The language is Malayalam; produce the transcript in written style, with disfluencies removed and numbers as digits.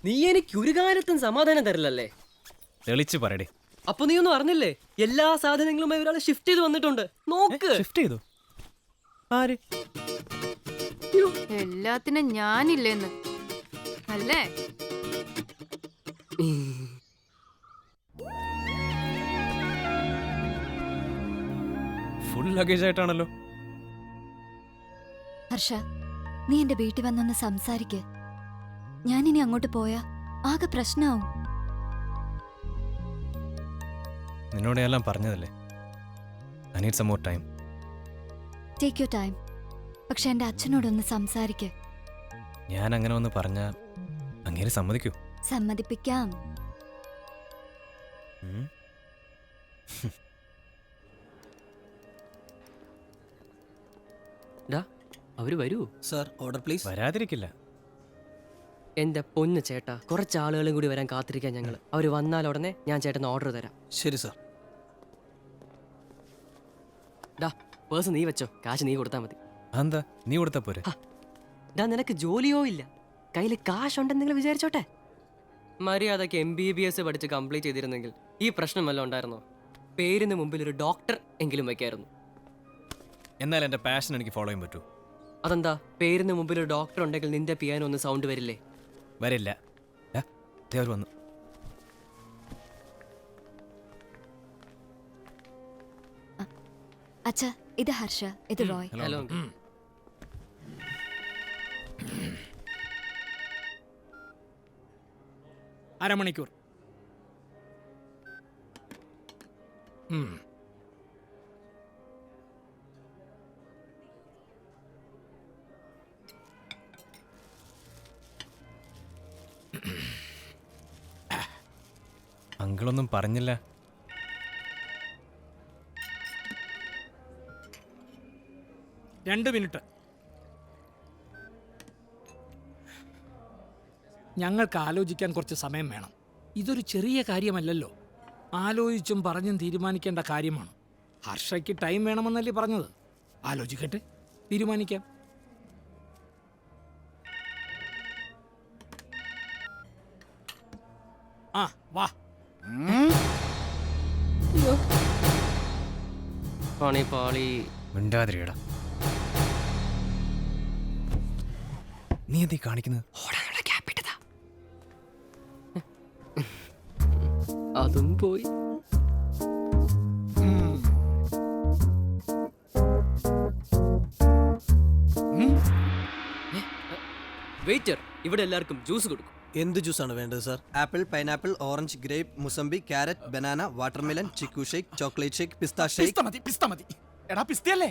നീ എനിക്ക് ഒരു കാലത്തും സമാധാനം തരില്ലല്ലേ? തെളിച്ച് പറയടേ. അപ്പൊ നീ ഒന്നും അറിഞ്ഞില്ലേ? എല്ലാ സാധനങ്ങളുമായി ഒരാൾ ഷിഫ്റ്റ് ചെയ്ത് വന്നിട്ടുണ്ട്. നോക്ക്. ഷിഫ്റ്റ് ചെയ്തു? ആര്? എല്ലാത്തിനും ഞാനില്ലെന്ന് അല്ലേ? Full luggage ആയിട്ടാണല്ലോ. ഹർഷ, നീ എന്റെ വീട്ടിൽ വന്നൊന്ന് സംസാരിക്ക്. ഞാനിനി അങ്ങോട്ട് പോയാ ആകെ പ്രശ്നമാവും. നിന്നോട് എല്ലാം പറഞ്ഞതല്ലേ. I need some more time. Take your time. പക്ഷെ എന്റെ അച്ഛനോടൊന്ന് സംസാരിക്ക്. ഞാൻ അങ്ങനെ ഒന്ന് പറഞ്ഞാ അങ്ങേര് സമ്മതിക്കൂ? സമ്മതിപ്പിക്കാം. അവര് വരൂ. Sir, order please. വരാതിരിക്കില്ല. എന്റെ പൊന്ന് ചേട്ടാ, കുറച്ച് ആളുകളും കൂടി വരാൻ കാത്തിരിക്കാൻ ഞങ്ങൾ. അവര് വന്നാൽ ഉടനെ ഞാൻ ചേട്ടന് ഓർഡർ തരാം. ശരി സർ. പേഴ്സ് നീ വെച്ചോ, കാശ് നീ കൊടുത്താൽ മതി. എന്താ നീ കൊടുത്താ പോരെ? നിനക്ക് ജോലിയോ ഇല്ല, കയ്യിൽ കാശ് ഉണ്ടെന്നെങ്കിലും വിചാരിച്ചോട്ടെ. മര്യാദക്ക് MBBS പഠിച്ച് കംപ്ലീറ്റ് ചെയ്തിരുന്നെങ്കിൽ ഈ പ്രശ്നം വല്ലതും ഉണ്ടായിരുന്നോ? പേരിന് മുമ്പിൽ ഒരു ഡോക്ടർ എങ്കിലും വെക്കായിരുന്നു. എന്നാൽ എന്റെ പാഷൻ എനിക്ക് ഫോളോ ചെയ്യാൻ പറ്റൂ. അതെന്താ? പേരിന് മുമ്പിൽ ഒരു ഡോക്ടർ ഉണ്ടെങ്കിൽ നിന്റെ പിയാനോ ഒന്ന് സൗണ്ട് വരില്ലേ? വരില്ല. അവർ വന്നു. അച്ഛാ, ഇത് ഹർഷ, ഇത് റോയ്. ഹലോ. അരമണിക്കൂർ. അങ്കിളൊന്നും പറഞ്ഞില്ല. രണ്ട് മിനിറ്റ്. ഞങ്ങൾക്ക് ആലോചിക്കാൻ കുറച്ച് സമയം വേണം. ഇതൊരു ചെറിയ കാര്യമല്ലല്ലോ. ആലോചിച്ചും പറഞ്ഞും തീരുമാനിക്കേണ്ട കാര്യമാണ്. ഹർഷയ്ക്ക് ടൈം വേണമെന്നല്ലേ പറഞ്ഞത്? ആലോചിക്കട്ടെ, തീരുമാനിക്കാം. ആ വാ. പാളി. മിണ്ടാതിരിയടാ. നീ എന്തീ കാണിക്കുന്നത്? അതും പോയി. വെയിറ്റർ, ഇവിടെ എല്ലാവർക്കും ജ്യൂസ് കൊടുക്കും. എന്ത് ജ്യൂസാണ് വേണ്ടത് sir? Apple, pineapple, orange, grape, mosambi, carrot, banana, watermelon, chikoo shake, chocolate shake, pista shake. Pista മതി. എടാ, പിസ്തയല്ലേ?